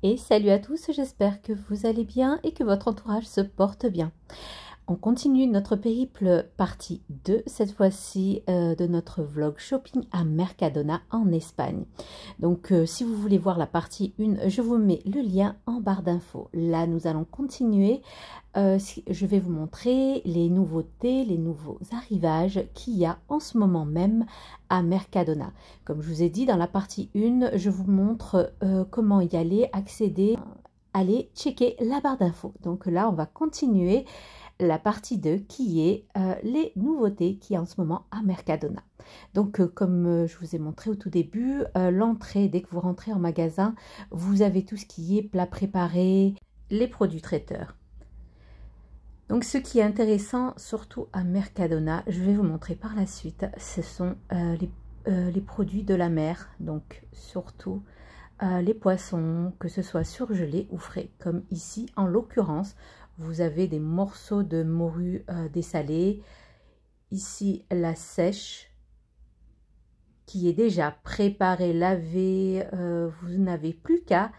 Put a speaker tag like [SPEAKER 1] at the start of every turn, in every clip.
[SPEAKER 1] Et salut à tous, j'espère que vous allez bien et que votre entourage se porte bien. On continue notre périple partie 2, cette fois-ci de notre vlog shopping à Mercadona en Espagne. Donc si vous voulez voir la partie 1, je vous mets le lien en barre d'infos. Là, nous allons continuer. Je vais vous montrer les nouveautés, les nouveaux arrivages qu'il y a en ce moment même à Mercadona. Comme je vous ai dit, dans la partie 1, je vous montre comment y aller, accéder, aller checker la barre d'infos. Donc là, on va continuer la partie 2 qui est les nouveautés qu'il y a en ce moment à Mercadona. Donc comme je vous ai montré au tout début, l'entrée, dès que vous rentrez en magasin, vous avez tout ce qui est plat préparé, les produits traiteurs. Donc ce qui est intéressant surtout à Mercadona, je vais vous montrer par la suite, ce sont les produits de la mer, donc surtout les poissons, que ce soit surgelés ou frais, comme ici en l'occurrence, vous avez des morceaux de morue dessalée, ici la sèche qui est déjà préparée, lavée, vous n'avez plus qu'à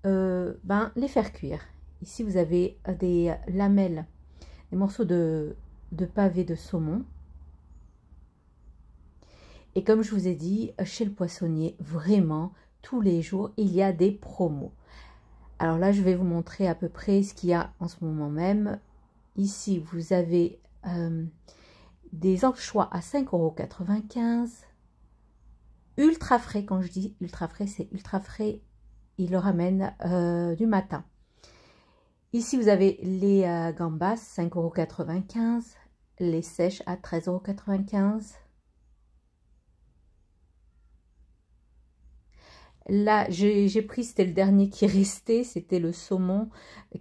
[SPEAKER 1] les faire cuire. Ici vous avez des lamelles, des morceaux de pavé de saumon. Et comme je vous ai dit, chez le poissonnier, vraiment, tous les jours, il y a des promos. Alors là, je vais vous montrer à peu près ce qu'il y a en ce moment même. Ici, vous avez des anchois à 5,95 €. Ultra frais, quand je dis ultra frais, c'est ultra frais. Ils le ramènent du matin. Ici, vous avez les gambas, 5,95 €. Les sèches à 13,95 €. Là, j'ai pris, c'était le dernier qui restait, c'était le saumon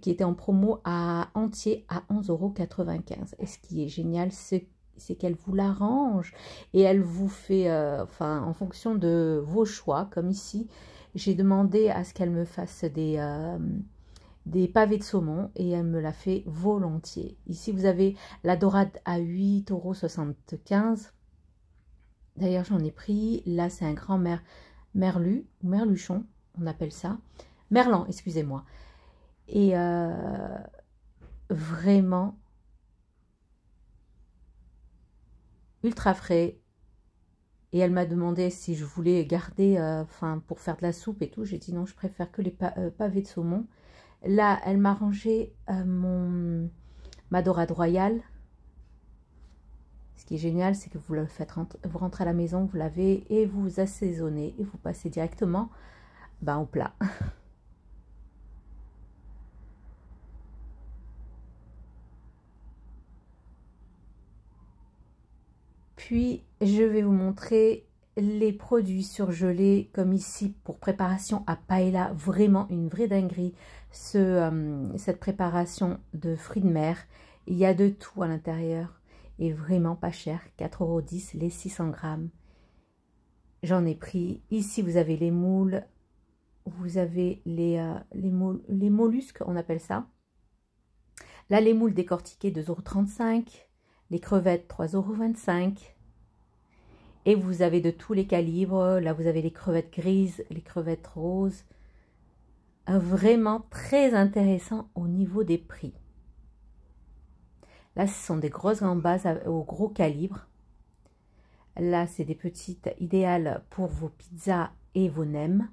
[SPEAKER 1] qui était en promo à entier à 11,95 €. Et ce qui est génial, c'est qu'elle vous l'arrange et elle vous fait, en fonction de vos choix, comme ici, j'ai demandé à ce qu'elle me fasse des pavés de saumon et elle me l'a fait volontiers. Ici, vous avez la dorade à 8,75 €. D'ailleurs, j'en ai pris, là, c'est un grand-mère. Merlu, ou merluchon, on appelle ça. Merlan, excusez-moi. Et vraiment ultra frais. Et elle m'a demandé si je voulais garder, pour faire de la soupe et tout. J'ai dit non, je préfère que les pavés de saumon. Là, elle m'a rangé ma dorade royale. Ce qui est génial, c'est que vous le faites vous rentrez à la maison, vous lavez et vous assaisonnez et vous passez directement au plat. Puis, je vais vous montrer les produits surgelés, comme ici, pour préparation à paella. Vraiment une vraie dinguerie, cette préparation de fruits de mer. Il y a de tout à l'intérieur et vraiment pas cher, 4,10 € les 600 grammes. J'en ai pris. Ici, vous avez les moules, vous avez les mollusques, on appelle ça. Là, les moules décortiqués, 2,35 €. Les crevettes, 3,25 €. Et vous avez de tous les calibres. Là, vous avez les crevettes grises, les crevettes roses. Vraiment très intéressant au niveau des prix. Là, ce sont des grosses gambas au gros calibre. Là, c'est des petites idéales pour vos pizzas et vos nems.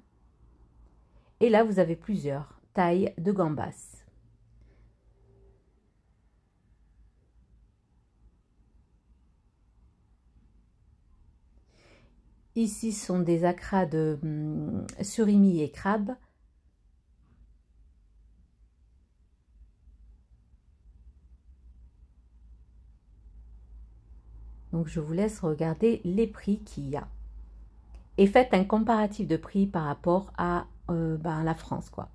[SPEAKER 1] Et là, vous avez plusieurs tailles de gambas. Ici sont des acras de surimi et crabe. Donc, je vous laisse regarder les prix qu'il y a. Et faites un comparatif de prix par rapport à la France, quoi.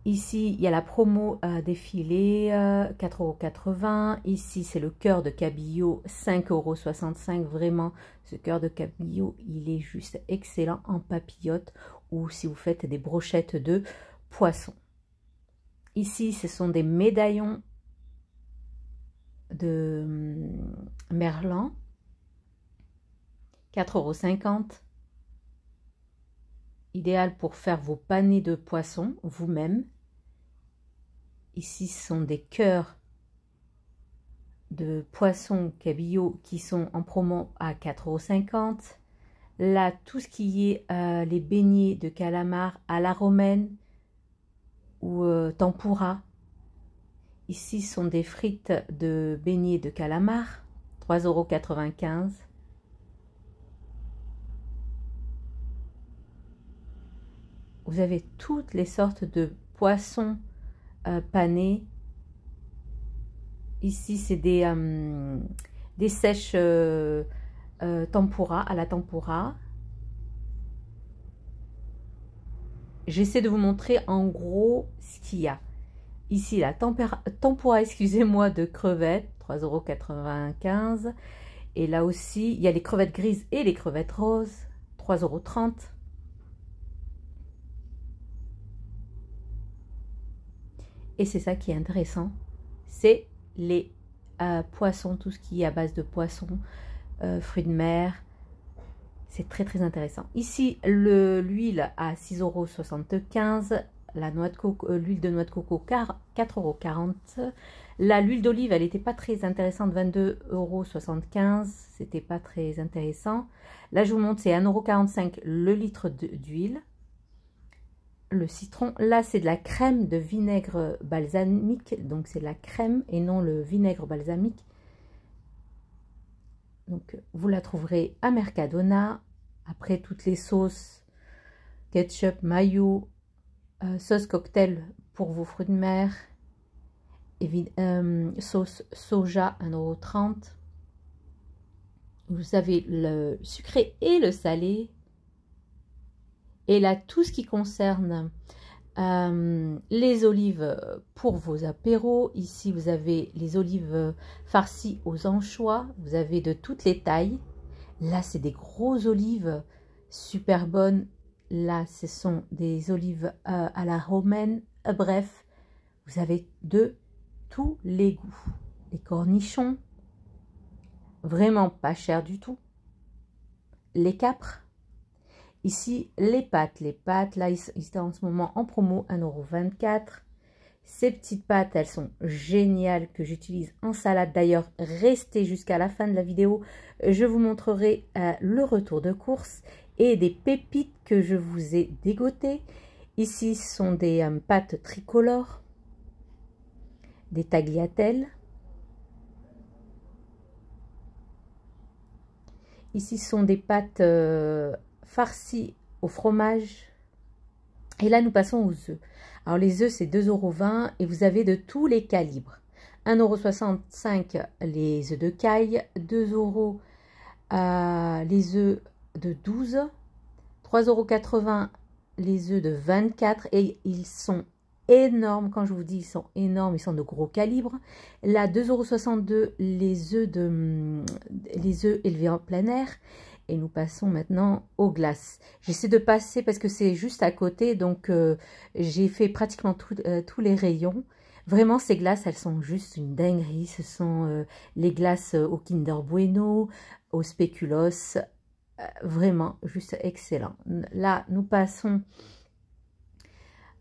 [SPEAKER 1] Ici, il y a la promo des filets, 4,80 €. Ici, c'est le cœur de cabillaud, 5,65 €. Vraiment, ce cœur de cabillaud, il est juste excellent en papillote ou si vous faites des brochettes de poisson. Ici, ce sont des médaillons de merlan, 4,50 €. idéal pour faire vos panés de poisson vous-même. Ici, ce sont des cœurs de poisson cabillaud qui sont en promo à 4,50 €. Là, tout ce qui est les beignets de calamar à la romaine ou tempura. Ici, ce sont des frites de beignets de calamar, 3,95 €. Vous avez toutes les sortes de poissons panés. Ici, c'est des sèches tempura, à la tempura. J'essaie de vous montrer en gros ce qu'il y a. Ici, la tempura, excusez-moi, de crevettes, 3,95 €. Et là aussi, il y a les crevettes grises et les crevettes roses, 3,30 €. Et c'est ça qui est intéressant, c'est les poissons, tout ce qui est à base de poissons, fruits de mer. C'est très très intéressant. Ici, l'huile à 6,75 €. La noix de coco, l'huile de noix de coco, 4,40 €. Là, l'huile d'olive, elle n'était pas très intéressante, 22,75 €. C'était pas très intéressant. Là, je vous montre, c'est 1,45 € le litre d'huile. Le citron, là, c'est de la crème de vinaigre balsamique. Donc, c'est la crème et non le vinaigre balsamique. Donc, vous la trouverez à Mercadona. Après, toutes les sauces, ketchup, mayo, sauce cocktail pour vos fruits de mer, sauce soja, 1,30 €. Vous avez le sucré et le salé. Et là, tout ce qui concerne les olives pour vos apéros. Ici, vous avez les olives farcies aux anchois. Vous avez de toutes les tailles. Là, c'est des grosses olives super bonnes. Là, ce sont des olives à la romaine. Bref, vous avez de tous les goûts. Les cornichons, vraiment pas cher du tout. Les capres. Ici, les pâtes, là, ils sont en ce moment en promo, 1,24 €. Ces petites pâtes, elles sont géniales, que j'utilise en salade. D'ailleurs, restez jusqu'à la fin de la vidéo. Je vous montrerai le retour de course et des pépites que je vous ai dégotées. Ici, ce sont des pâtes tricolores, des tagliatelles. Ici, ce sont des pâtes farcies au fromage. Et là, nous passons aux œufs. Alors, les œufs, c'est 2,20 € et vous avez de tous les calibres. 1,65 € les œufs de caille, 2 € les œufs de 12, 3,80 € les œufs de 24 et ils sont énormes. Quand je vous dis ils sont énormes, ils sont de gros calibre. Là, 2,62 € les œufs élevés en plein air. Et nous passons maintenant aux glaces. J'essaie de passer parce que c'est juste à côté. Donc, j'ai fait pratiquement tous les rayons. Vraiment, ces glaces, elles sont juste une dinguerie. Ce sont les glaces au Kinder Bueno, au spéculoos. Vraiment, juste excellent. Là, nous passons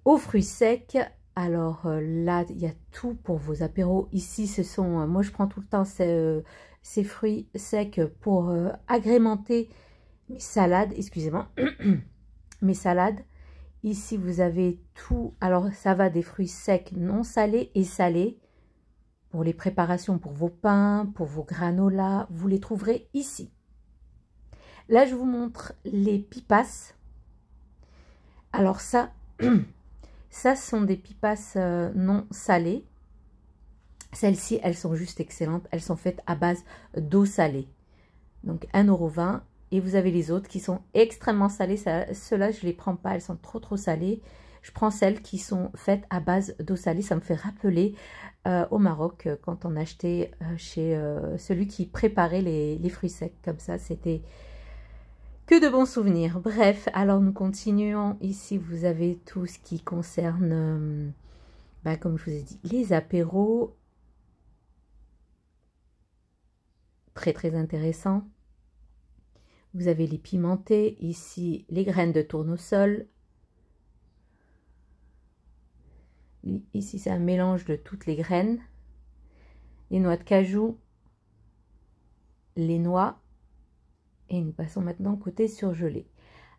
[SPEAKER 1] aux fruits secs. Alors là, il y a tout pour vos apéros. Ici, ce sont... moi, je prends tout le temps ces fruits secs pour agrémenter mes salades. Excusez-moi. Mes salades. Ici, vous avez tout. Alors, ça va des fruits secs non salés et salés. Pour les préparations pour vos pains, pour vos granolas. Vous les trouverez ici. Là, je vous montre les pipas. Alors ça... Ça, ce sont des pipas non salées. Celles-ci, elles sont juste excellentes. Elles sont faites à base d'eau salée. Donc, 1,20 €. Et vous avez les autres qui sont extrêmement salées. Ceux-là, je ne les prends pas. Elles sont trop salées. Je prends celles qui sont faites à base d'eau salée. Ça me fait rappeler au Maroc, quand on achetait chez celui qui préparait les fruits secs. Comme ça, c'était... que de bons souvenirs. Bref, alors nous continuons. Ici, vous avez tout ce qui concerne, comme je vous ai dit, les apéros. Très, très intéressant. Vous avez les pimentés, ici les graines de tournesol. Ici, c'est un mélange de toutes les graines. Les noix de cajou, les noix. Et nous passons maintenant au côté surgelé.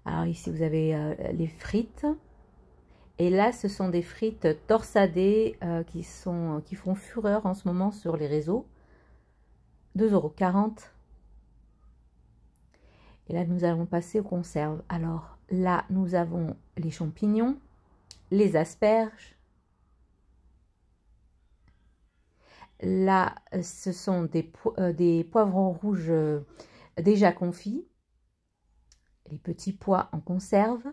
[SPEAKER 1] Alors ici, vous avez les frites. Et là, ce sont des frites torsadées qui font fureur en ce moment sur les réseaux. 2,40 €. Et là, nous allons passer aux conserves. Alors là, nous avons les champignons, les asperges. Là, ce sont des poivrons rouges déjà confits. Les petits pois en conserve.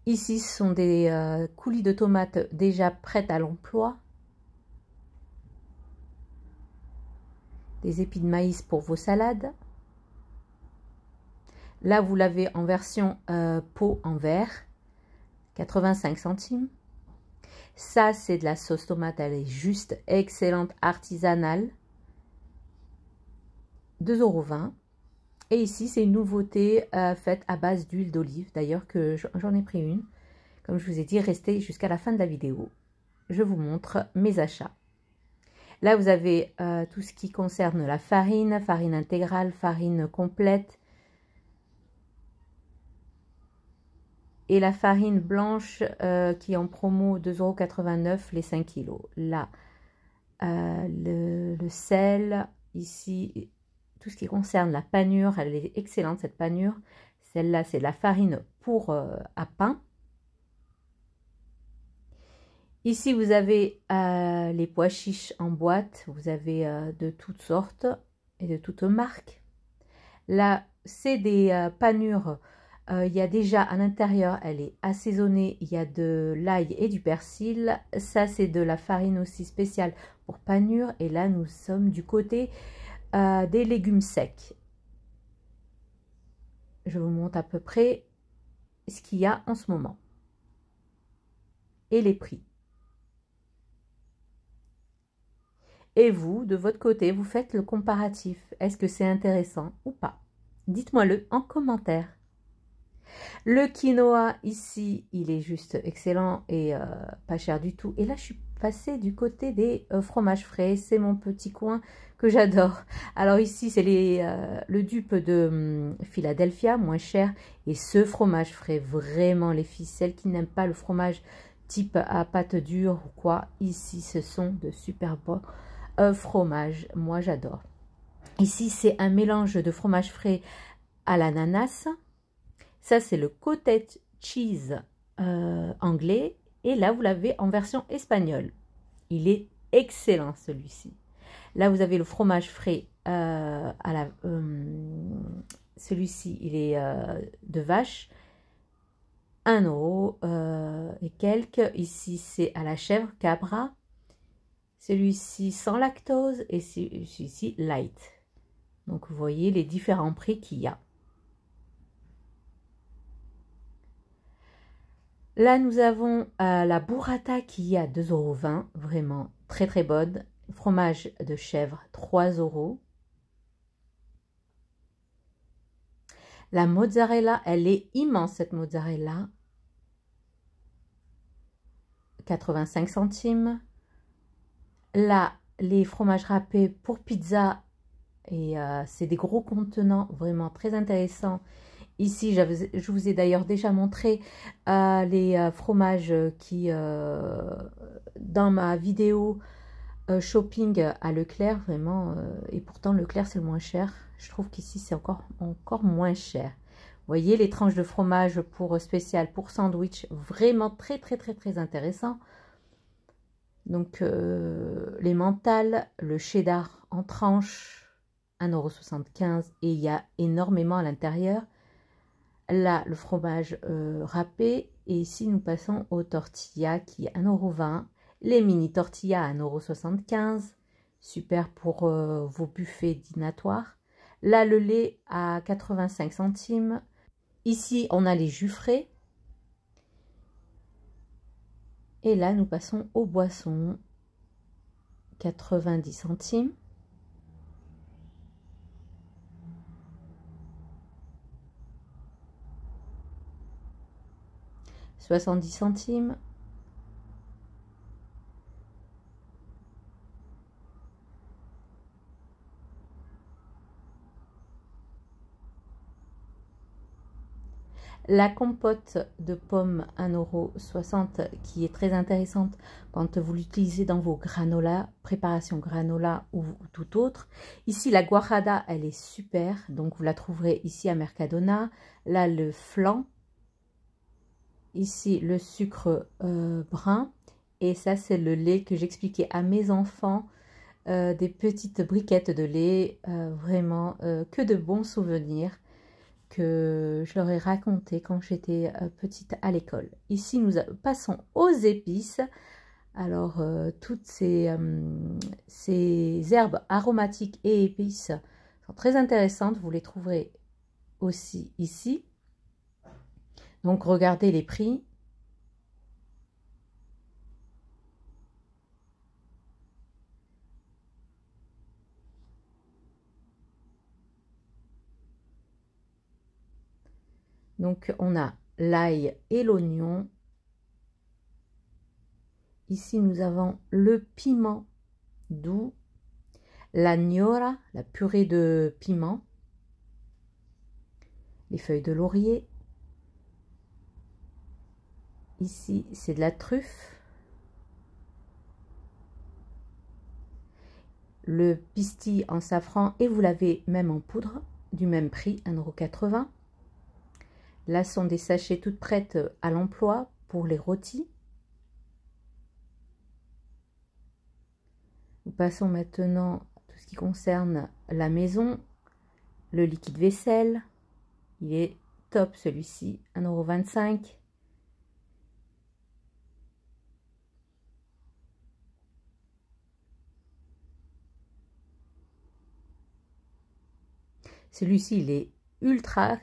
[SPEAKER 1] Ici, ce sont des coulis de tomates déjà prêtes à l'emploi. Des épis de maïs pour vos salades. Là, vous l'avez en version pot en verre, 85 centimes. Ça, c'est de la sauce tomate, elle est juste excellente, artisanale, 2,20 €. Et ici, c'est une nouveauté faite à base d'huile d'olive, d'ailleurs que j'en ai pris une. Comme je vous ai dit, restez jusqu'à la fin de la vidéo. Je vous montre mes achats. Là, vous avez tout ce qui concerne la farine, farine intégrale, farine complète. Et la farine blanche qui est en promo 2,89 € les 5 kg. Là, le sel, ici, tout ce qui concerne la panure, elle est excellente cette panure. Celle-là, c'est la farine pour à pain. Ici, vous avez les pois chiches en boîte. Vous avez de toutes sortes et de toutes marques. Là, c'est des panures. Il y a déjà à l'intérieur, elle est assaisonnée. Il y a de l'ail et du persil. Ça, c'est de la farine aussi spéciale pour panure. Et là, nous sommes du côté des légumes secs. Je vous montre à peu près ce qu'il y a en ce moment. Et les prix. Et vous, de votre côté, vous faites le comparatif. Est-ce que c'est intéressant ou pas? Dites-moi-le en commentaire. Le quinoa, ici, il est juste excellent et pas cher du tout. Et là, je suis passée du côté des fromages frais. C'est mon petit coin que j'adore. Alors ici, c'est le dupe de Philadelphia, moins cher. Et ce fromage frais, vraiment, les filles, celles qui n'aiment pas le fromage type à pâte dure ou quoi, ici, ce sont de super bons fromages. Moi, j'adore. Ici, c'est un mélange de fromage frais à l'ananas. Ça, c'est le cottage cheese anglais. Et là, vous l'avez en version espagnole. Il est excellent, celui-ci. Là, vous avez le fromage frais celui-ci, il est de vache. 1 € et quelques. Ici, c'est à la chèvre Cabra. Celui-ci sans lactose et celui-ci light. Donc, vous voyez les différents prix qu'il y a. Là, nous avons la burrata qui est à 2,20 €, vraiment très très bonne. Fromage de chèvre, 3 €. La mozzarella, elle est immense cette mozzarella. 85 centimes. Là, les fromages râpés pour pizza, et c'est des gros contenants vraiment très intéressants. Ici, je vous ai d'ailleurs déjà montré les fromages qui, dans ma vidéo shopping à Leclerc, vraiment, et pourtant Leclerc c'est le moins cher. Je trouve qu'ici c'est encore moins cher. Vous voyez les tranches de fromage pour spécial, pour sandwich, vraiment très intéressant. Donc les mentales, le cheddar en tranches, 1,75 € et il y a énormément à l'intérieur. Là, le fromage râpé. Et ici, nous passons aux tortillas qui est 1,20 €. Les mini tortillas à 1,75 €. Super pour vos buffets dînatoires. Là, le lait à 85 centimes. Ici, on a les jus frais. Et là, nous passons aux boissons. 90 centimes. 70 centimes. La compote de pommes 1,60 € qui est très intéressante quand vous l'utilisez dans vos granolas, préparation granola ou tout autre. Ici, la guajada, elle est super, donc vous la trouverez ici à Mercadona. Là, le flan. Ici, le sucre brun. Et ça, c'est le lait que j'expliquais à mes enfants. Des petites briquettes de lait, vraiment que de bons souvenirs que je leur ai raconté quand j'étais petite à l'école. Ici, nous passons aux épices. Alors, toutes ces herbes aromatiques et épices sont très intéressantes. Vous les trouverez aussi ici. Donc, regardez les prix. Donc, on a l'ail et l'oignon. Ici, nous avons le piment doux, la gnora, la purée de piment, les feuilles de laurier. Ici, c'est de la truffe. Le pistil en safran et vous l'avez même en poudre, du même prix, 1,80 €. Là sont des sachets toutes prêtes à l'emploi pour les rôtis. Nous passons maintenant à tout ce qui concerne la maison. Le liquide vaisselle, il est top celui-ci, 1,25 €. Celui-ci, il est ultra,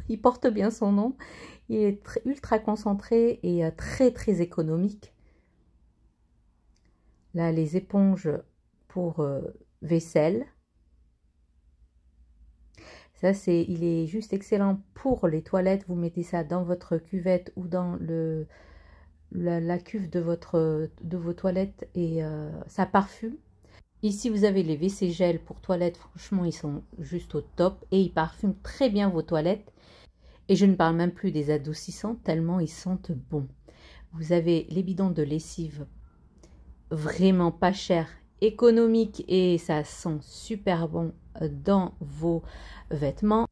[SPEAKER 1] il porte bien son nom, il est ultra concentré et très économique. Là, les éponges pour vaisselle. Ça, il est juste excellent pour les toilettes. Vous mettez ça dans votre cuvette ou dans la cuve de vos toilettes et ça parfume. Ici, vous avez les WC gel pour toilettes. Franchement, ils sont juste au top et ils parfument très bien vos toilettes. Et je ne parle même plus des adoucissants tellement ils sentent bon. Vous avez les bidons de lessive vraiment pas chers, économiques et ça sent super bon dans vos vêtements.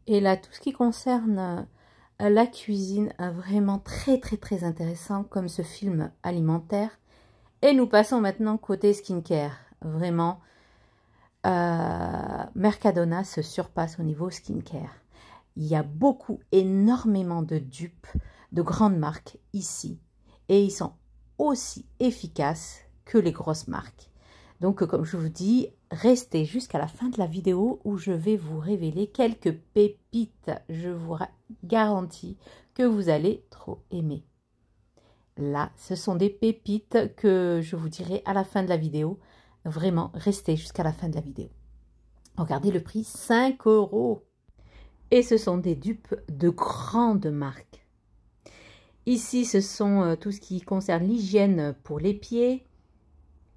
[SPEAKER 1] Et là, tout ce qui concerne la cuisine, vraiment très intéressant comme ce film alimentaire. Et nous passons maintenant côté skincare. Vraiment, Mercadona se surpasse au niveau skincare. Il y a énormément de dupes de grandes marques ici. Et ils sont aussi efficaces que les grosses marques. Donc, comme je vous dis, restez jusqu'à la fin de la vidéo où je vais vous révéler quelques pépites. Je vous garantis que vous allez trop aimer. Là, ce sont des pépites que je vous dirai à la fin de la vidéo. Vraiment, restez jusqu'à la fin de la vidéo. Regardez le prix, 5 €. Et ce sont des dupes de grandes marques. Ici, ce sont tout ce qui concerne l'hygiène pour les pieds.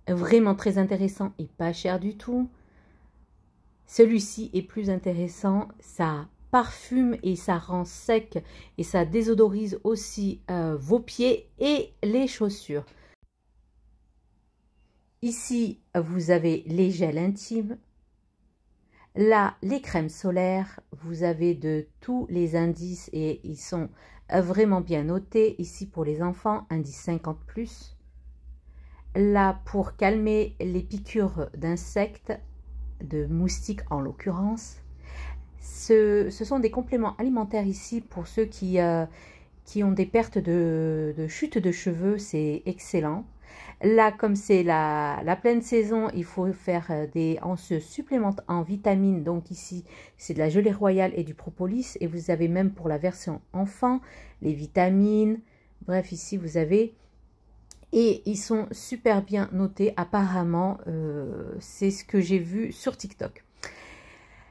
[SPEAKER 1] Vraiment très intéressant et pas cher du tout. Celui-ci est plus intéressant. Ça parfume et ça rend sec et ça désodorise aussi vos pieds et les chaussures. Ici, vous avez les gels intimes. Là, les crèmes solaires, vous avez de tous les indices et ils sont vraiment bien notés. Ici, pour les enfants, indice 50+. Là, pour calmer les piqûres d'insectes, de moustiques en l'occurrence. Ce sont des compléments alimentaires ici pour ceux qui ont des pertes de chute de cheveux, c'est excellent. Là, comme c'est la pleine saison, il faut faire on se supplémente en vitamines. Donc ici, c'est de la gelée royale et du propolis. Et vous avez même pour la version enfant, les vitamines. Bref, ici, vous avez... Et ils sont super bien notés. Apparemment, c'est ce que j'ai vu sur TikTok.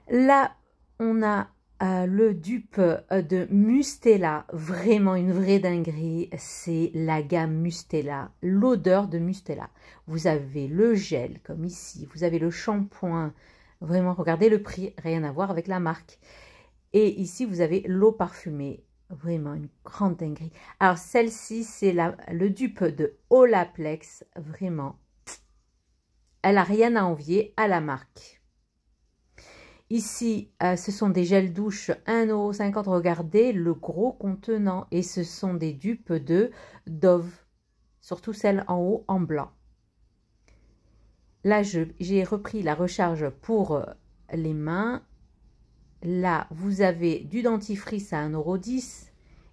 [SPEAKER 1] Là, on a le dupe de Mustela, vraiment une vraie dinguerie, c'est la gamme Mustela, l'odeur de Mustela. Vous avez le gel comme ici, vous avez le shampoing, vraiment regardez le prix, rien à voir avec la marque. Et ici vous avez l'eau parfumée, vraiment une grande dinguerie. Alors celle-ci c'est le dupe de Olaplex, vraiment, elle n'a rien à envier à la marque. Ici, ce sont des gels douche 1,50 €. Regardez le gros contenant. Et ce sont des dupes de Dove. Surtout celles en haut en blanc. Là, j'ai repris la recharge pour les mains. Là, vous avez du dentifrice à 1,10 €.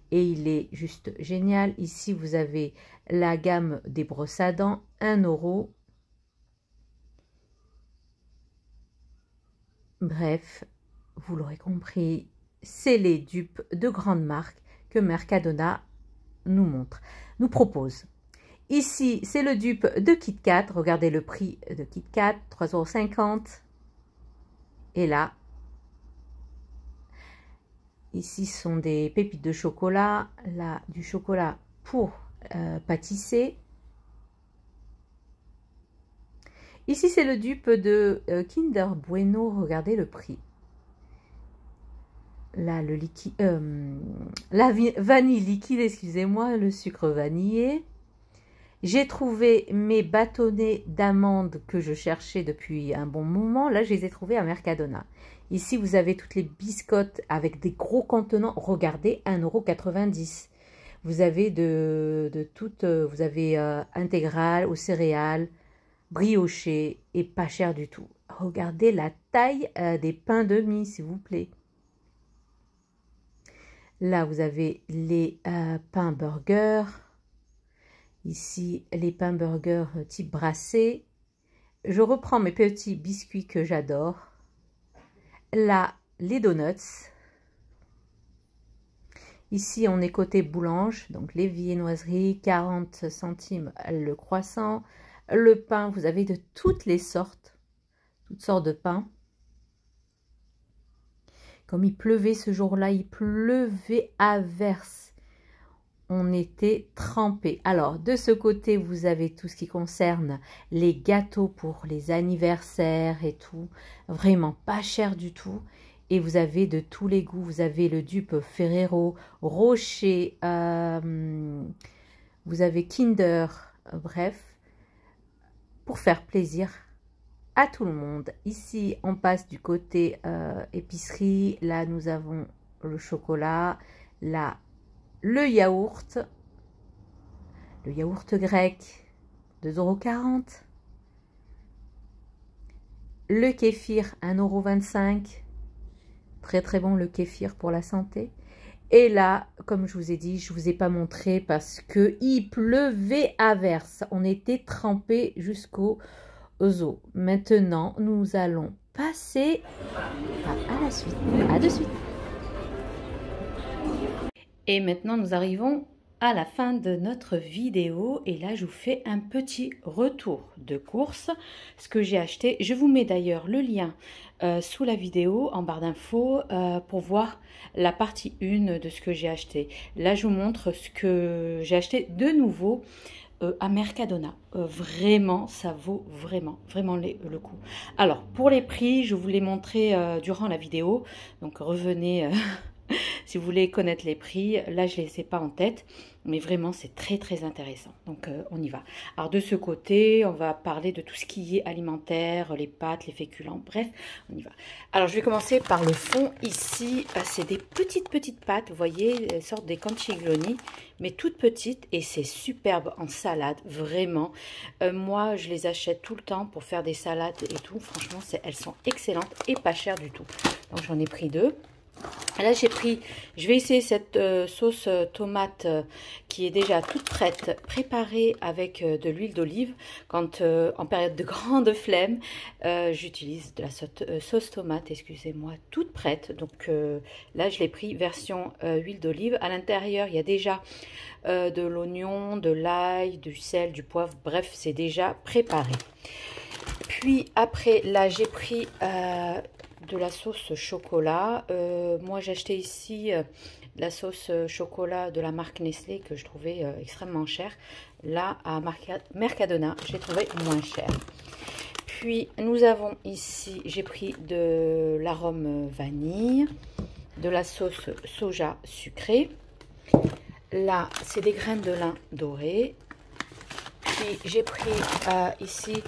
[SPEAKER 1] Et il est juste génial. Ici, vous avez la gamme des brosses à dents, 1 €. Bref, vous l'aurez compris, c'est les dupes de grandes marques que Mercadona nous propose. Ici, c'est le dupe de KitKat. Regardez le prix de KitKat, 3,50 €. Et là, ici sont des pépites de chocolat. Là, du chocolat pour pâtisser. Ici, c'est le dupe de Kinder Bueno. Regardez le prix. Là, le liquide, la vanille liquide, excusez-moi, le sucre vanillé. J'ai trouvé mes bâtonnets d'amandes que je cherchais depuis un bon moment. Là, je les ai trouvés à Mercadona. Ici, vous avez toutes les biscottes avec des gros contenants. Regardez, 1,90 €. Vous avez de toutes, vous avez intégrales aux céréales, brioché et pas cher du tout. Regardez la taille des pains de mie, s'il vous plaît. Là, vous avez les pains burgers. Ici, les pains burgers type brassé. Je reprends mes petits biscuits que j'adore. Là, les donuts. Ici, on est côté boulange, donc les viennoiseries, 40 centimes le croissant. Le pain, vous avez de toutes sortes de pains. Comme il pleuvait ce jour-là, il pleuvait à verse. On était trempés. Alors, de ce côté, vous avez tout ce qui concerne les gâteaux pour les anniversaires et tout. Vraiment pas cher du tout. Et vous avez de tous les goûts. Vous avez le dupe Ferrero, Rocher, vous avez Kinder, bref. Pour faire plaisir à tout le monde. Ici, on passe du côté épicerie. Là, nous avons le chocolat. Là, le yaourt grec, 2,40 €. Le kéfir, 1,25 €. Très très bon le kéfir pour la santé. Et là, comme je vous ai dit, je ne vous ai pas montré parce qu'il pleuvait à verse. On était trempés jusqu'aux os. Maintenant, nous allons passer à la suite. À de suite. Et maintenant, nous arrivons à la fin de notre vidéo. Et là, je vous fais un petit retour de course. Ce que j'ai acheté. Je vous mets d'ailleurs le lien sous la vidéo en barre d'infos pour voir la partie 1 de ce que j'ai acheté. Là, je vous montre ce que j'ai acheté de nouveau à Mercadona. Vraiment, ça vaut vraiment le coup. Alors, pour les prix, je vous l'ai montré durant la vidéo. Donc, revenez si vous voulez connaître les prix. Là, je ne les ai pas en tête. Mais vraiment, c'est très, très intéressant. Donc, on y va. Alors, de ce côté, on va parler de tout ce qui est alimentaire, les pâtes, les féculents. Bref, on y va. Alors, je vais commencer par le fond. Ici, c'est des petites pâtes. Vous voyez, elles sortent des cantiglioni, mais toutes petites. Et c'est superbe en salade, vraiment. Moi, je les achète tout le temps pour faire des salades et tout. Franchement, elles sont excellentes et pas chères du tout. Donc, j'en ai pris 2. Là, je vais essayer cette sauce tomate qui est déjà toute prête, préparée avec de l'huile d'olive. Quand en période de grande flemme, j'utilise de la sauce tomate, excusez-moi, toute prête. Donc là, je l'ai pris version huile d'olive. À l'intérieur, il y a déjà de l'oignon, de l'ail, du sel, du poivre. Bref, c'est déjà préparé. Puis après, là, j'ai pris de la sauce chocolat. Moi, j'ai acheté ici la sauce chocolat de la marque Nestlé que je trouvais extrêmement chère. Là, à Mercadona, j'ai trouvé moins cher. Puis, nous avons ici, j'ai pris de l'arôme vanille, de la sauce soja sucrée. Là, c'est des graines de lin dorées. Puis, j'ai pris ici...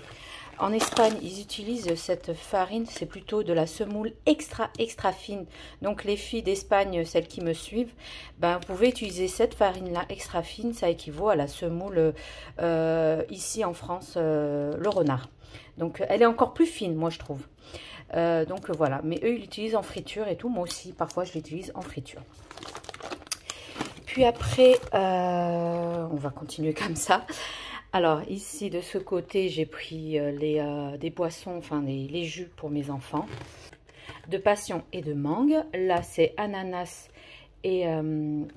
[SPEAKER 1] En Espagne, ils utilisent cette farine, c'est plutôt de la semoule extra fine. Donc les filles d'Espagne, celles qui me suivent, ben, vous pouvez utiliser cette farine-là extra fine, ça équivaut à la semoule ici en France, le renard. Donc elle est encore plus fine, moi je trouve. Donc voilà, mais eux ils l'utilisent en friture et tout, moi aussi parfois je l'utilise en friture. Puis après, on va continuer comme ça. Alors ici de ce côté j'ai pris des boissons, enfin les jus pour mes enfants, de passion et de mangue. Là c'est ananas et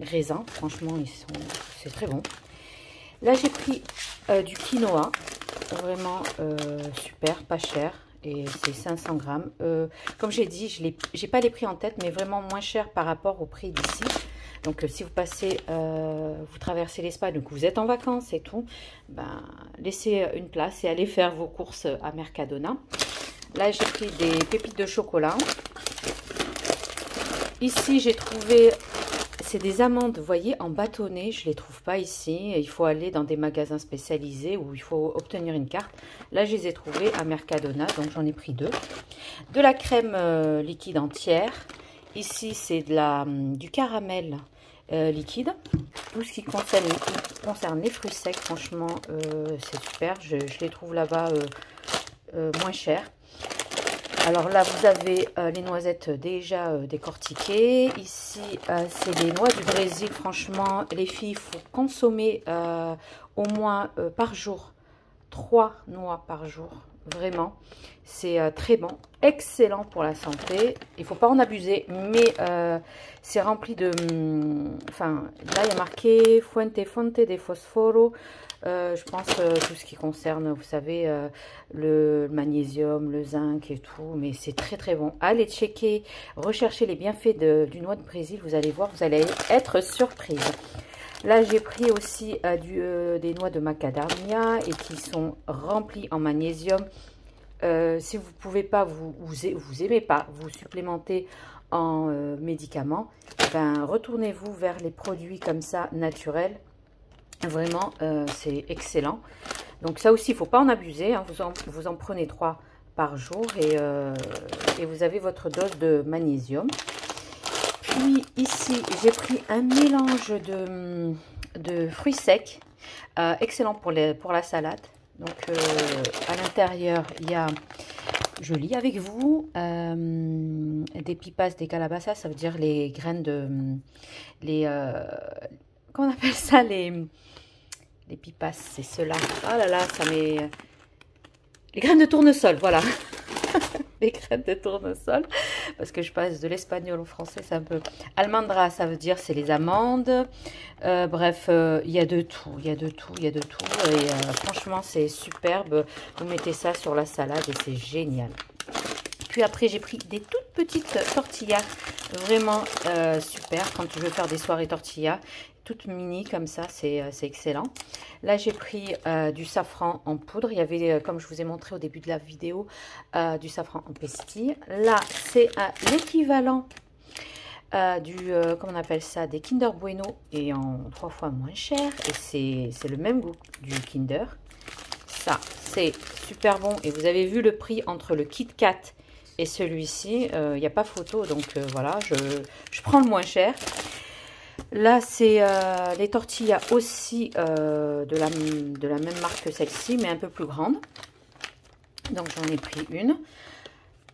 [SPEAKER 1] raisin, franchement c'est très bon. Là j'ai pris du quinoa, vraiment super, pas cher, et c'est 500 grammes. Comme j'ai dit, j'ai pas les prix en tête, mais vraiment moins cher par rapport au prix d'ici. Donc, si vous passez, vous traversez l'Espagne, donc vous êtes en vacances et tout, ben, laissez une place et allez faire vos courses à Mercadona. Là, j'ai pris des pépites de chocolat. Ici, j'ai trouvé, c'est des amandes, vous voyez, en bâtonnet. Je ne les trouve pas ici. Il faut aller dans des magasins spécialisés où il faut obtenir une carte. Là, je les ai trouvées à Mercadona, donc j'en ai pris 2. De la crème liquide entière. Ici, c'est du caramel liquide. Tout ce qui concerne les fruits secs, franchement, c'est super. Je les trouve là-bas moins chers. Alors là, vous avez les noisettes déjà décortiquées. Ici, c'est des noix du Brésil. Franchement, les filles, il faut consommer au moins par jour 3 noix par jour. Vraiment, c'est très bon, excellent pour la santé. Il ne faut pas en abuser, mais c'est rempli de... Enfin, là, il y a marqué fonte de fosforo. Je pense tout ce qui concerne, vous savez, le magnésium, le zinc et tout. Mais c'est très, très bon. Allez checker, recherchez les bienfaits du noix de Brésil. Vous allez voir, vous allez être surprise. Là, j'ai pris aussi des noix de macadamia et qui sont remplies en magnésium. Si vous ne pouvez pas, vous aimez pas, vous supplémenter en médicaments, ben, retournez-vous vers les produits comme ça, naturels. Vraiment, c'est excellent. Donc ça aussi, il ne faut pas en abuser. Hein. Vous en prenez 3 par jour et vous avez votre dose de magnésium. Puis ici, j'ai pris un mélange de fruits secs, excellent pour la salade. Donc à l'intérieur, il y a, je lis avec vous, des pipas, des calabasas, ça veut dire les graines de, comment on appelle ça, les pipas, c'est cela. Oh là là, ça met, les graines de tournesol, voilà. Les graines de tournesol, parce que je passe de l'espagnol au français, c'est un peu... Almendra, ça veut dire c'est les amandes. Bref, il y a de tout, il y a de tout, il y a de tout. Et franchement, c'est superbe. Vous mettez ça sur la salade et c'est génial. Puis après, j'ai pris des toutes petites tortillas, vraiment super, quand je veux faire des soirées tortillas. Toutes mini comme ça, c'est excellent. Là, j'ai pris du safran en poudre. Il y avait, comme je vous ai montré au début de la vidéo, du safran en pastille. Là, c'est l'équivalent comment on appelle ça, des Kinder Bueno et en 3 fois moins cher. Et c'est le même goût du Kinder. Ça, c'est super bon. Et vous avez vu le prix entre le Kit Kat et celui-ci. Il n'y a pas photo, donc voilà, je prends le moins cher. Là, c'est les tortillas aussi de la même marque que celle-ci, mais un peu plus grande. Donc, j'en ai pris une.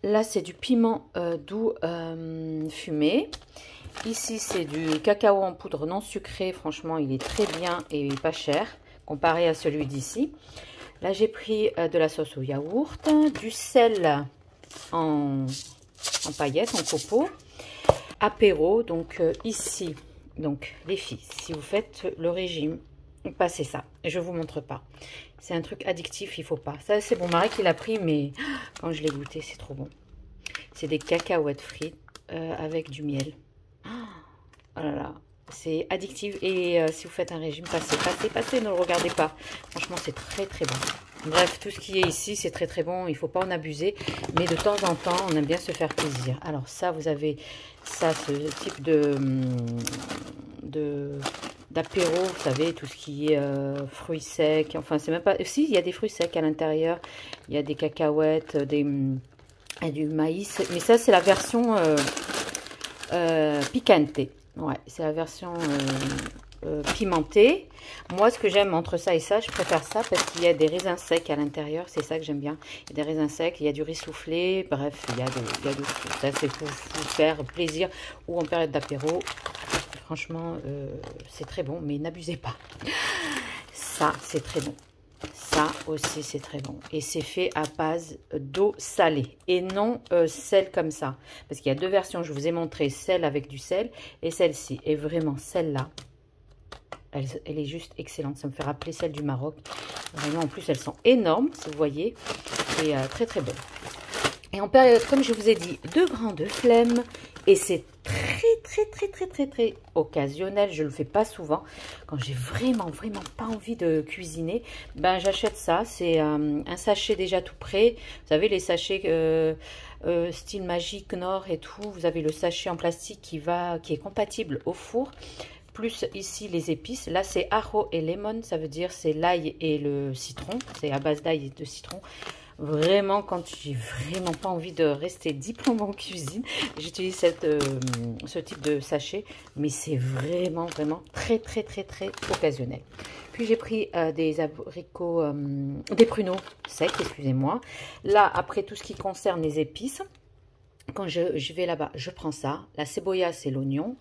[SPEAKER 1] Là, c'est du piment doux fumé. Ici, c'est du cacao en poudre non sucré. Franchement, il est très bien et pas cher comparé à celui d'ici. Là, j'ai pris de la sauce au yaourt, du sel en paillettes, en copeaux. Apéro, donc ici... Donc, les filles, si vous faites le régime, passez ça. Je ne vous montre pas. C'est un truc addictif, il ne faut pas. Ça, c'est mon mari qui l'a pris, mais quand je l'ai goûté, c'est trop bon. C'est des cacahuètes frites avec du miel. Oh là là, c'est addictif. Et si vous faites un régime, passez, ne le regardez pas. Franchement, c'est très très bon. Bref, tout ce qui est ici, c'est très très bon. Il ne faut pas en abuser. Mais de temps en temps, on aime bien se faire plaisir. Alors ça, vous avez ça, ce type d'apéro, vous savez, tout ce qui est fruits secs. Enfin, c'est même pas... Si, il y a des fruits secs à l'intérieur. Il y a des cacahuètes, et du maïs. Mais ça, c'est la version picante. Ouais, c'est la version pimentée. Moi, ce que j'aime entre ça et ça, je préfère ça parce qu'il y a des raisins secs à l'intérieur. C'est ça que j'aime bien. Il y a des raisins secs, il y a du riz soufflé. Bref, il y a de tout. Ça, c'est pour vous faire plaisir ou en période d'apéro. Franchement, c'est très bon, mais n'abusez pas. Ça, c'est très bon. Ça aussi, c'est très bon. Et c'est fait à base d'eau salée et non sel comme ça. Parce qu'il y a deux versions. Je vous ai montré celle avec du sel et celle-ci. Et vraiment, celle-là, elle est juste excellente. Ça me fait rappeler celle du Maroc. Vraiment, en plus, elles sont énormes, si vous voyez. Et très, très belles. Et en période, comme je vous ai dit, de grande flemme. Et c'est très occasionnel. Je ne le fais pas souvent. Quand j'ai vraiment pas envie de cuisiner, ben j'achète ça. C'est un sachet déjà tout prêt. Vous savez, les sachets style Magique Nord et tout. Vous avez le sachet en plastique qui est compatible au four. Plus ici les épices. Là, c'est ajo et lemon. Ça veut dire c'est l'ail et le citron. C'est à base d'ail et de citron. Vraiment, quand j'ai vraiment pas envie de rester diplômée en cuisine, j'utilise ce type de sachet. Mais c'est vraiment très occasionnel. Puis j'ai pris des abricots, des pruneaux secs, excusez-moi. Là, après tout ce qui concerne les épices, quand je vais là-bas, je prends ça. La cebolla, c'est l'oignon.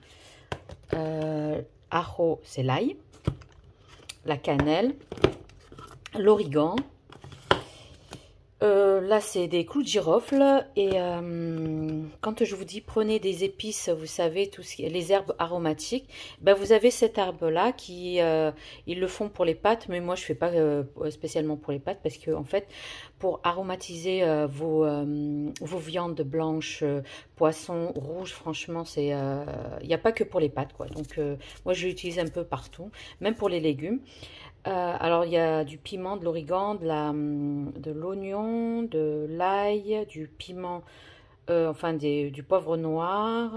[SPEAKER 1] Ajo, c'est l'ail. La cannelle. L'origan. Là, c'est des clous de girofle. Et quand je vous dis prenez des épices, vous savez, les herbes aromatiques, ben, vous avez cette herbe-là qui, ils le font pour les pâtes, mais moi, je ne fais pas spécialement pour les pâtes parce que, en fait, pour aromatiser vos viandes blanches, poissons, rouges, franchement, il n'y a pas que pour les pâtes, quoi. Donc, moi, je l'utilise un peu partout, même pour les légumes. Alors, il y a du piment, de l'origan, de l'oignon, de l'ail, du piment, enfin du poivre noir,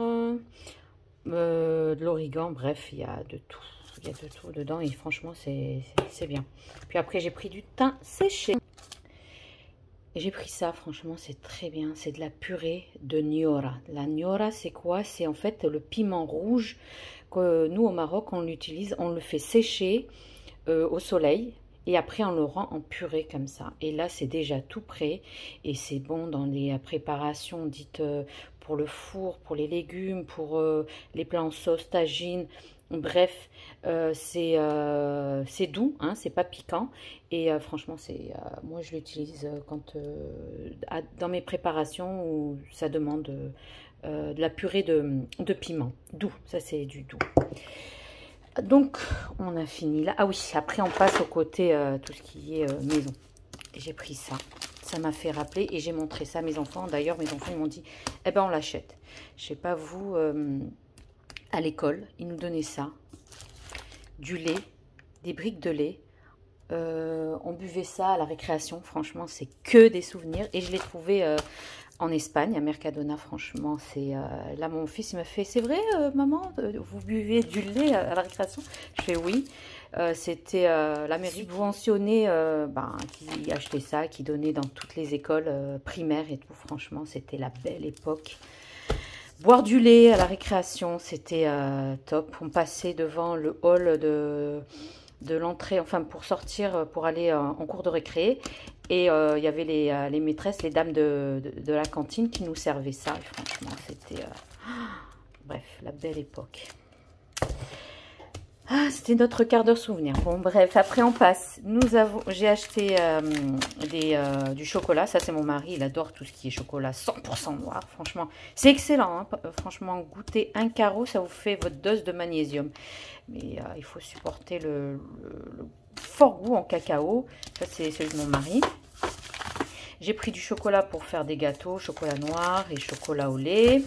[SPEAKER 1] de l'origan, bref, il y a de tout. Il y a de tout dedans et franchement, c'est bien. Puis après, j'ai pris du thym séché. Et j'ai pris ça, franchement, c'est très bien. C'est de la purée de Niora. La Niora, c'est quoi? C'est en fait le piment rouge que nous, au Maroc, on l'utilise. On le fait sécher au soleil et après on le rend en purée comme ça. Et là c'est déjà tout prêt et c'est bon dans les préparations dites pour le four, pour les légumes, pour les plats en sauce, tagine. Bref, c'est doux, hein, c'est pas piquant et franchement moi je l'utilise quand dans mes préparations où ça demande de la purée de piment doux. Ça c'est du doux. Donc, on a fini là. Ah oui, après, on passe au côté tout ce qui est maison. J'ai pris ça. Ça m'a fait rappeler et j'ai montré ça à mes enfants. D'ailleurs, mes enfants, ils m'ont dit, eh ben, on l'achète. Je sais pas, vous, à l'école, ils nous donnaient ça. Du lait, des briques de lait. On buvait ça à la récréation. Franchement, c'est que des souvenirs. Et je l'ai trouvé en Espagne, à Mercadona. Franchement, c'est là, mon fils, il m'a fait, c'est vrai, maman, vous buvez du lait à la récréation? Je fais oui. C'était la mairie subventionnée qui achetait ça, qui donnait dans toutes les écoles primaires et tout. Franchement, c'était la belle époque. Boire du lait à la récréation, c'était top. On passait devant le hall de l'entrée, enfin pour sortir, pour aller en cours de récré. Et il y avait les maîtresses, les dames de la cantine qui nous servaient ça. Et franchement, c'était... bref, la belle époque. Ah, c'était notre quart d'heure souvenir. Bon, bref, après on passe. J'ai acheté du chocolat. Ça, c'est mon mari. Il adore tout ce qui est chocolat 100% noir. Franchement, c'est excellent. Hein. Franchement, goûter un carreau, ça vous fait votre dose de magnésium. Mais il faut supporter le fort goût en cacao. Ça, c'est celui de mon mari.
[SPEAKER 2] J'ai pris du chocolat pour faire des gâteaux, chocolat noir et chocolat au lait.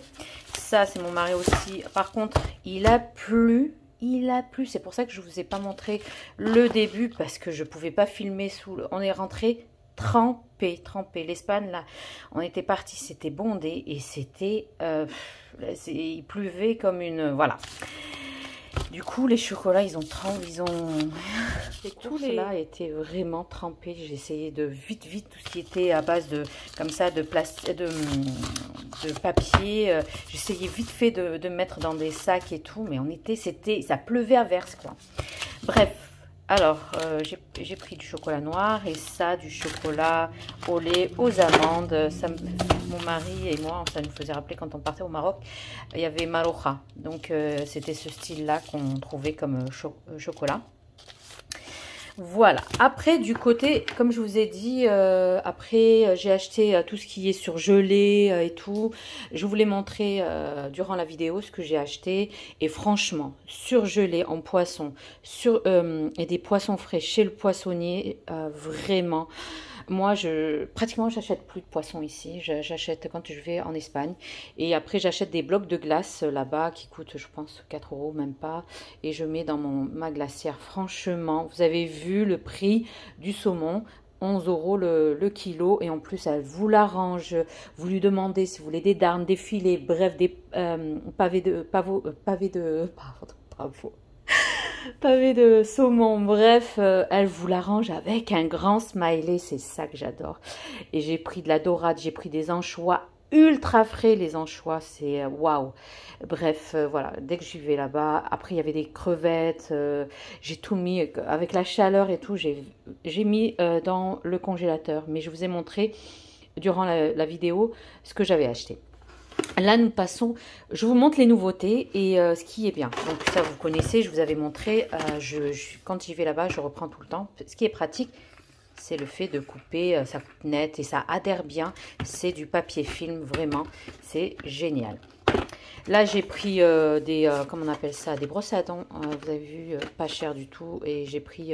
[SPEAKER 2] Ça, c'est mon mari aussi. Par contre, il a plu. Il a plu. C'est pour ça que je ne vous ai pas montré le début parce que je ne pouvais pas filmer sous... On est rentré trempé. L'Espagne, là, on était parti, c'était bondé et c'était... il pleuvait comme une... Voilà. Du coup, les chocolats, ils ont tout cela était vraiment trempé. J'ai essayé de vite tout ce qui était à base de comme ça de papier. J'essayais vite fait de mettre dans des sacs et tout, mais ça pleuvait à verse quoi. Bref. Alors, j'ai pris du chocolat noir et ça, du chocolat au lait, aux amandes. Ça, mon mari et moi, ça nous faisait rappeler quand on partait au Maroc, il y avait Maroja. Donc, c'était ce style-là qu'on trouvait comme chocolat. Voilà. Après, du côté, comme je vous ai dit, après, j'ai acheté tout ce qui est surgelé et tout. Je vous l'ai montré durant la vidéo ce que j'ai acheté. Et franchement, surgelé en poisson et des poissons frais chez le poissonnier, vraiment... Moi, pratiquement, j'achète plus de poissons ici. J'achète quand je vais en Espagne. Et après, j'achète des blocs de glace là-bas qui coûtent, je pense, 4 €, même pas. Et je mets dans ma glacière. Franchement, vous avez vu le prix du saumon. 11 € le kilo. Et en plus, elle vous l'arrange. Vous lui demandez si vous voulez des darnes, des filets, bref, des pavés de saumon, bref, elle vous l'arrange avec un grand smiley, c'est ça que j'adore. Et j'ai pris de la dorade, j'ai pris des anchois ultra frais, les anchois, c'est waouh. Bref, voilà, dès que j'y vais là-bas, après il y avait des crevettes, j'ai tout mis, avec la chaleur et tout, j'ai mis dans le congélateur. Mais je vous ai montré durant la vidéo ce que j'avais acheté. Là, nous passons, je vous montre les nouveautés et ce qui est bien. Donc ça, vous connaissez, je vous avais montré. Quand j'y vais là-bas, je reprends tout le temps. Ce qui est pratique, c'est le fait de couper, ça coupe net et ça adhère bien. C'est du papier film, vraiment, c'est génial. Là, j'ai pris comment on appelle ça, des brosses à dents. Vous avez vu, pas cher du tout. Et j'ai pris,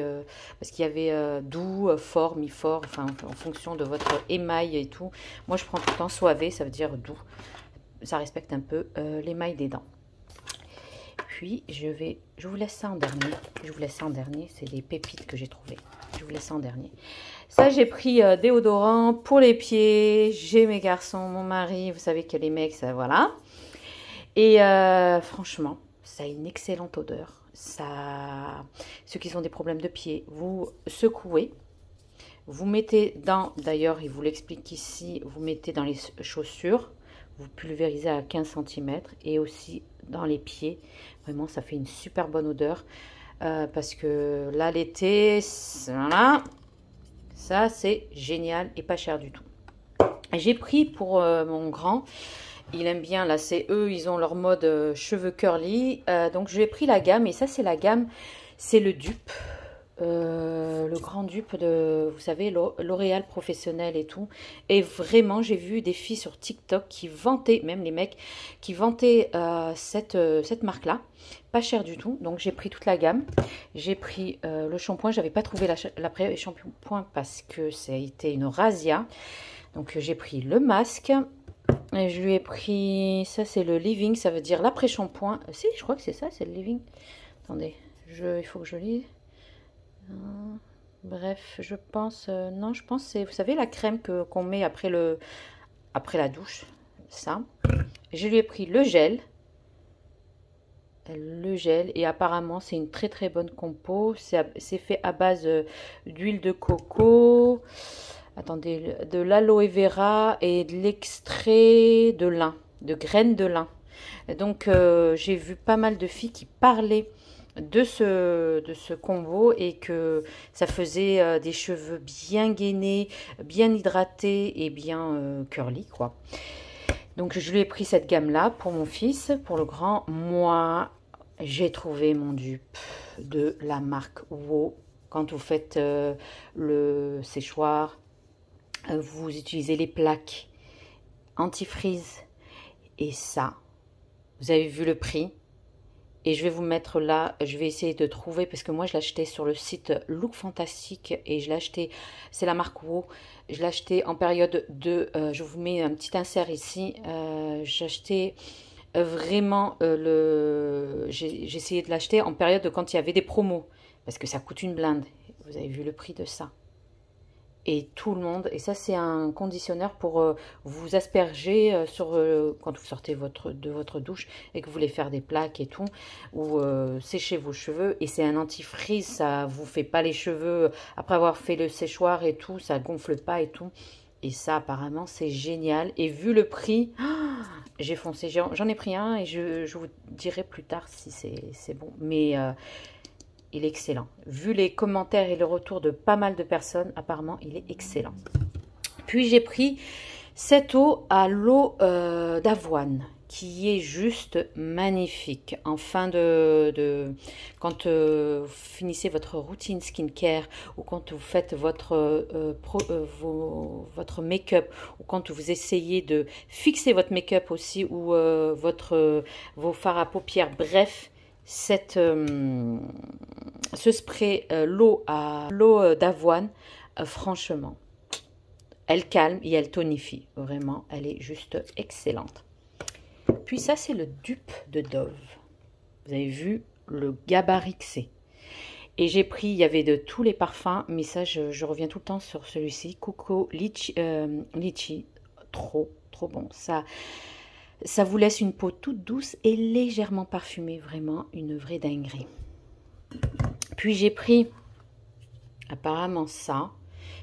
[SPEAKER 2] parce qu'il y avait doux, fort, mi-fort, enfin, en fonction de votre émail et tout. Moi, je prends tout le temps soivé, ça veut dire doux. Ça respecte un peu l'émail des dents. Puis, je vous laisse ça en dernier. C'est des pépites que j'ai trouvées. Je vous laisse ça en dernier. Ça, j'ai pris déodorant pour les pieds. J'ai mes garçons, mon mari. Vous savez que les mecs, ça, voilà. Et franchement, ça a une excellente odeur. Ceux qui ont des problèmes de pieds, vous secouez. Vous mettez d'ailleurs, il vous l'explique ici, vous mettez dans les chaussures. Vous pulvérisez à 15 cm et aussi dans les pieds. Vraiment, ça fait une super bonne odeur. Parce que là, l'été, voilà, ça, c'est génial et pas cher du tout. J'ai pris pour mon grand, il aime bien, là, c'est eux, ils ont leur mode cheveux curly. Donc, j'ai pris la gamme et ça, c'est la gamme, c'est le dupe. Le grand dupe de, vous savez, L'Oréal professionnel et tout. Et vraiment, j'ai vu des filles sur TikTok qui vantaient, même les mecs, qui vantaient cette marque-là. Pas cher du tout. Donc, j'ai pris toute la gamme. J'ai pris le shampoing. J'avais pas trouvé l'après-shampoing parce que ça a été une razzia. Donc, j'ai pris le masque. Et je lui ai pris, ça c'est le leave-in, ça veut dire l'après-shampoing. Si, je crois que c'est ça, c'est le leave-in. Attendez, il faut que je lise. Bref, je pense, non, je pense c'est, vous savez, la crème qu'on met après la douche, ça. Je lui ai pris le gel, et apparemment c'est une très très bonne compo. C'est fait à base d'huile de coco, attendez, de l'aloe vera et de l'extrait de lin, de graines de lin. Donc j'ai vu pas mal de filles qui parlaient de ce combo et que ça faisait des cheveux bien gainés, bien hydratés et bien curly quoi. Donc je lui ai pris cette gamme là pour mon fils, pour le grand. Moi j'ai trouvé mon dupe de la marque WOW. Quand vous faites le séchoir, vous utilisez les plaques anti-frizz et ça, vous avez vu le prix. Et je vais vous mettre là, je vais essayer de trouver, parce que moi je l'ai acheté sur le site Look Fantastique et je l'ai acheté, c'est la marque WoW, je l'ai acheté en période de, je vous mets un petit insert ici, j'ai acheté vraiment j'ai essayé de l'acheter en période de quand il y avait des promos, parce que ça coûte une blinde, vous avez vu le prix de ça. Et tout le monde, et ça c'est un conditionneur pour vous asperger quand vous sortez de votre douche et que vous voulez faire des plaques et tout, ou sécher vos cheveux, et c'est un antifreeze, ça vous fait pas les cheveux, après avoir fait le séchoir et tout, ça gonfle pas et tout, et ça apparemment c'est génial, et vu le prix, j'ai foncé, j'en ai pris un, et je vous dirai plus tard si c'est bon, mais... il est excellent. Vu les commentaires et le retour de pas mal de personnes, apparemment, il est excellent. Puis j'ai pris cette eau à l'eau d'avoine, qui est juste magnifique. En fin quand vous finissez votre routine skincare, ou quand vous faites votre make-up, ou quand vous essayez de fixer votre make-up aussi, ou vos fards à paupières, bref, ce spray, l'eau d'avoine, franchement, elle calme et elle tonifie. Vraiment, elle est juste excellente. Puis ça, c'est le dupe de Dove. Vous avez vu le gabarit que c'est. Et j'ai pris, il y avait de tous les parfums, mais ça, je reviens tout le temps sur celui-ci. Coco Litchi, trop bon. Ça vous laisse une peau toute douce et légèrement parfumée. Vraiment une vraie dinguerie. Puis j'ai pris apparemment ça.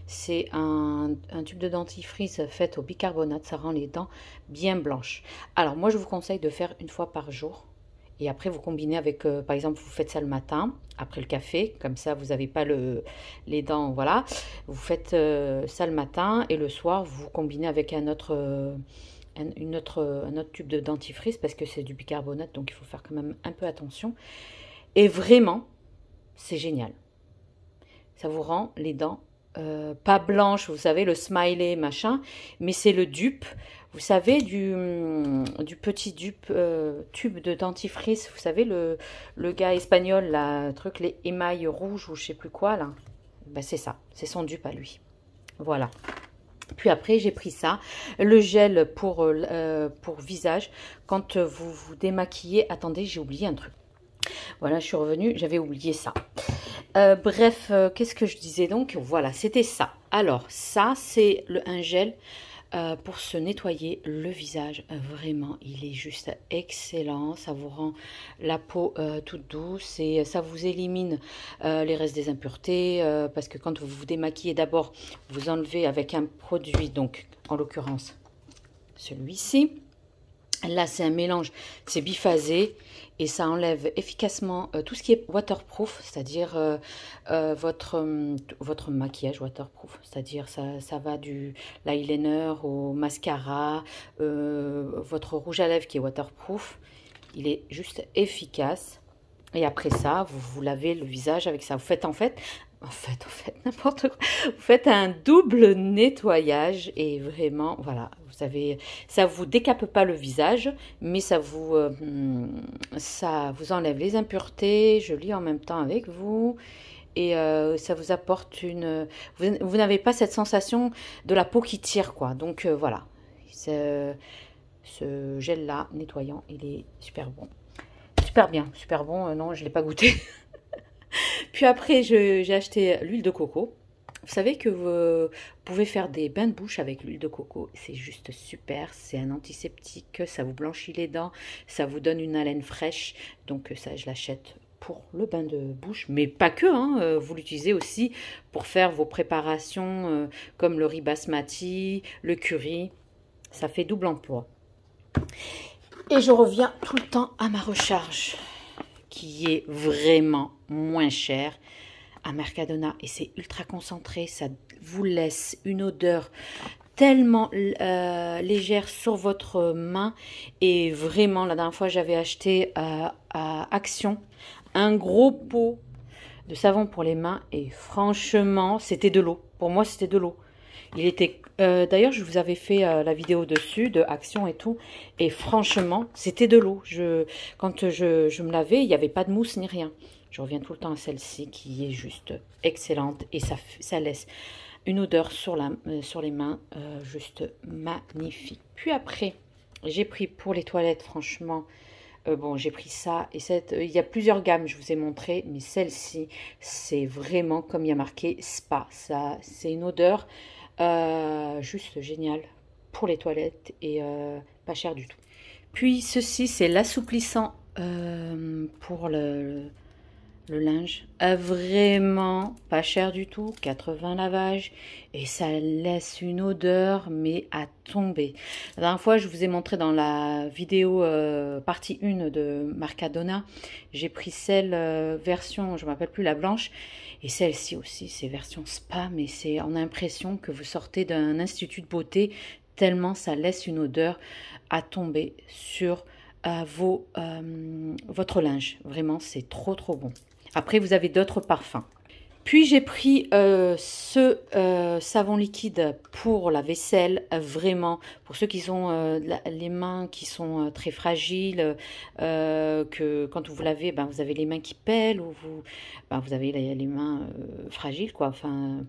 [SPEAKER 2] C'est un tube de dentifrice fait au bicarbonate. Ça rend les dents bien blanches. Alors moi je vous conseille de faire une fois par jour. Et après vous combinez avec, par exemple vous faites ça le matin, après le café. Comme ça vous n'avez pas les dents, voilà. Vous faites ça le matin et le soir vous combinez avec un autre tube de dentifrice. Parce que c'est du bicarbonate, donc il faut faire quand même un peu attention. Et vraiment, c'est génial. Ça vous rend les dents pas blanches, vous savez, le smiley, machin. Mais c'est le dupe, vous savez, du petit dupe, tube de dentifrice. Vous savez, le gars espagnol, là, les émails rouges ou je sais plus quoi, là. Ben, c'est ça, c'est son dupe à lui. Voilà. Puis après, j'ai pris ça, le gel pour visage. Quand vous vous démaquillez, attendez, j'ai oublié un truc. Voilà, je suis revenue, j'avais oublié ça. Bref, qu'est-ce que je disais donc? Voilà, c'était ça. Alors, ça, c'est un gel pour se nettoyer le visage. Vraiment, il est juste excellent. Ça vous rend la peau toute douce et ça vous élimine les restes des impuretés. Parce que quand vous vous démaquillez, d'abord, vous enlevez avec un produit, donc en l'occurrence, celui-ci. Là, c'est un mélange, c'est biphasé et ça enlève efficacement tout ce qui est waterproof, c'est-à-dire votre maquillage waterproof, c'est-à-dire ça va du l'eyeliner au mascara, votre rouge à lèvres qui est waterproof, il est juste efficace. Et après ça, vous lavez le visage avec ça. Vous faites en fait n'importe quoi. Vous faites un double nettoyage et vraiment, voilà, vous savez, ça vous décape pas le visage, mais ça vous enlève les impuretés. Je lis en même temps avec vous. Et ça vous apporte vous n'avez pas cette sensation de la peau qui tire, quoi. Donc voilà, ce gel-là nettoyant, il est super bon. Super bien, super bon. Non, je ne l'ai pas goûté. Puis après, j'ai acheté l'huile de coco. Vous savez que vous pouvez faire des bains de bouche avec l'huile de coco. C'est juste super. C'est un antiseptique. Ça vous blanchit les dents. Ça vous donne une haleine fraîche. Donc ça, je l'achète pour le bain de bouche. Mais pas que. Hein, vous l'utilisez aussi pour faire vos préparations comme le riz basmati, le curry. Ça fait double emploi. Et je reviens tout le temps à ma recharge, qui est vraiment moins chère à Mercadona. Et c'est ultra concentré, ça vous laisse une odeur tellement légère sur votre main. Et vraiment, la dernière fois, j'avais acheté à Action un gros pot de savon pour les mains. Et franchement, c'était de l'eau. Pour moi, c'était de l'eau. Il était, d'ailleurs, je vous avais fait la vidéo dessus, de action et tout. Et franchement, c'était de l'eau. Quand je me lavais, il n'y avait pas de mousse ni rien. Je reviens tout le temps à celle-ci qui est juste excellente. Et ça laisse une odeur sur les mains juste magnifique. Puis après, j'ai pris pour les toilettes, franchement... bon, j'ai pris ça et il y a plusieurs gammes, je vous ai montré, mais celle-ci, c'est vraiment comme il y a marqué spa. Ça, c'est une odeur juste géniale pour les toilettes et pas cher du tout. Puis ceci, c'est l'assouplissant pour le linge. Vraiment pas cher du tout, 80 lavages et ça laisse une odeur mais à tomber. La dernière fois je vous ai montré dans la vidéo partie 1 de Mercadona, j'ai pris celle version, je ne m'appelle plus, la blanche, et celle-ci aussi c'est version spa, mais on a l'impression que vous sortez d'un institut de beauté tellement ça laisse une odeur à tomber sur votre linge. Vraiment c'est trop bon. Après, vous avez d'autres parfums. Puis, j'ai pris ce savon liquide pour la vaisselle. Vraiment, pour ceux qui ont les mains qui sont très fragiles, que quand vous lavez, ben, vous avez les mains qui pèlent, ou vous avez les mains fragiles, quoi. Enfin...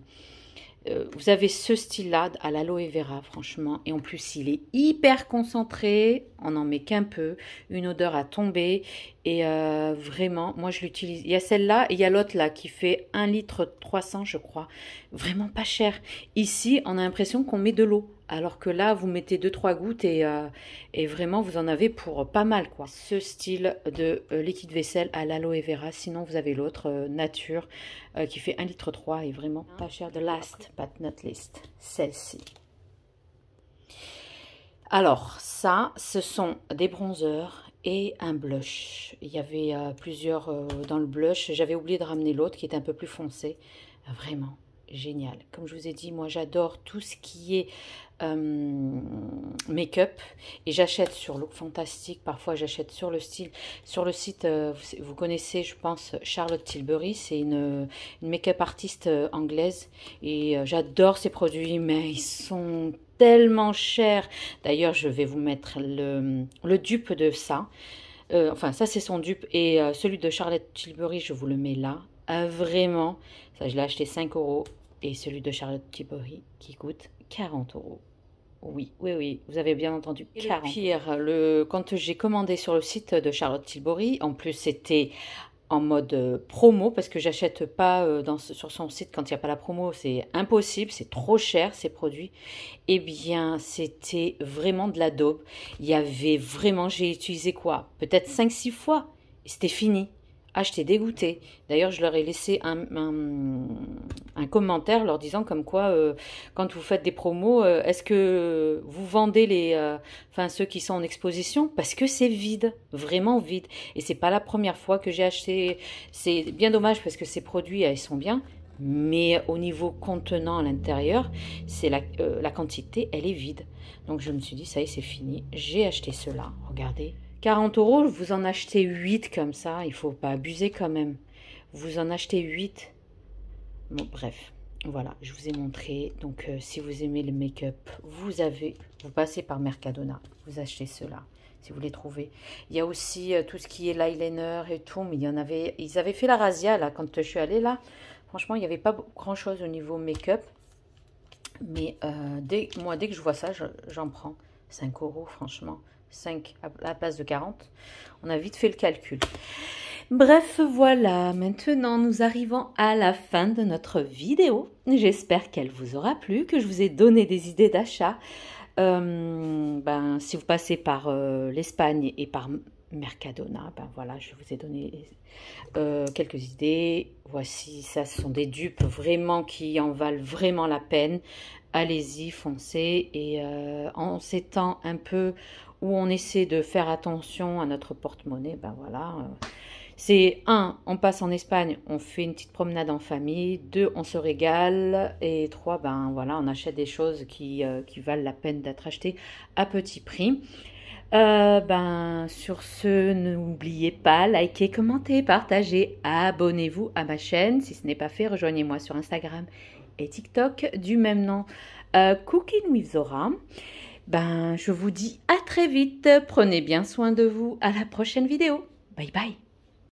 [SPEAKER 2] vous avez ce style-là à l'aloe vera, franchement. Et en plus, il est hyper concentré. On n'en met qu'un peu. Une odeur à tomber. Et vraiment, moi, je l'utilise. Il y a celle-là et il y a l'autre là qui fait 1 litre 300, je crois. Vraiment pas cher. Ici, on a l'impression qu'on met de l'eau. Alors que là, vous mettez 2-3 gouttes et vraiment, vous en avez pour pas mal, quoi. Ce style de liquide vaisselle à l'aloe vera. Sinon, vous avez l'autre, nature, qui fait 1 litre 3 et vraiment pas cher. The last but not least, celle-ci. Alors, ça, ce sont des bronzers et un blush. Il y avait plusieurs dans le blush. J'avais oublié de ramener l'autre qui était un peu plus foncé. Vraiment génial. Comme je vous ai dit, moi j'adore tout ce qui est make-up et j'achète sur Look Fantastic, parfois j'achète sur le site, vous connaissez je pense Charlotte Tilbury, c'est une make-up artiste anglaise et j'adore ses produits, mais ils sont tellement chers. D'ailleurs je vais vous mettre le dupe de ça, enfin ça c'est son dupe et celui de Charlotte Tilbury je vous le mets là. Vraiment, ça je l'ai acheté 5 € et celui de Charlotte Tilbury qui coûte 40 €. Oui, vous avez bien entendu, 40. Et le pire, quand j'ai commandé sur le site de Charlotte Tilbury, en plus c'était en mode promo, parce que j'achète pas sur son site quand il n'y a pas la promo, c'est impossible, c'est trop cher ces produits. Eh bien, c'était vraiment de la daube. Il y avait vraiment, j'ai utilisé quoi? Peut-être 5-6 fois, et c'était fini. Ah, j'étais dégoûtée. D'ailleurs, je leur ai laissé un commentaire leur disant comme quoi, quand vous faites des promos, est-ce que vous vendez ceux qui sont en exposition? Parce que c'est vide, vraiment vide. Et c'est pas la première fois que j'ai acheté. C'est bien dommage parce que ces produits, ils sont bien. Mais au niveau contenant à l'intérieur, c'est la quantité, elle est vide. Donc, je me suis dit, ça y est, c'est fini. J'ai acheté cela, regardez. 40 €, vous en achetez 8 comme ça, il faut pas abuser quand même. Vous en achetez 8. Bon, bref, voilà, je vous ai montré. Donc, si vous aimez le make-up, vous passez par Mercadona, vous achetez cela, si vous les trouvez. Il y a aussi tout ce qui est l'eyeliner et tout, mais ils avaient fait la razzia, là, quand je suis allée, là. Franchement, il n'y avait pas grand-chose au niveau make-up. Mais dès que je vois ça, j'en prends 5 €, franchement. 5 à la place de 40. On a vite fait le calcul. Bref, voilà. Maintenant, nous arrivons à la fin de notre vidéo. J'espère qu'elle vous aura plu, que je vous ai donné des idées d'achat. Si vous passez par l'Espagne et par Mercadona, voilà, je vous ai donné quelques idées. Voici, ça, ce sont des dupes vraiment qui en valent vraiment la peine. Allez-y, foncez. Et en ces temps un peu où on essaie de faire attention à notre porte-monnaie, voilà. C'est 1, on passe en Espagne, on fait une petite promenade en famille. 2, on se régale. Et 3, voilà, on achète des choses qui valent la peine d'être achetées à petit prix. Sur ce, n'oubliez pas, likez, commentez, partagez, abonnez-vous à ma chaîne. Si ce n'est pas fait, rejoignez-moi sur Instagram et TikTok du même nom, Cooking with Zora. Je vous dis à très vite. Prenez bien soin de vous. À la prochaine vidéo. Bye bye.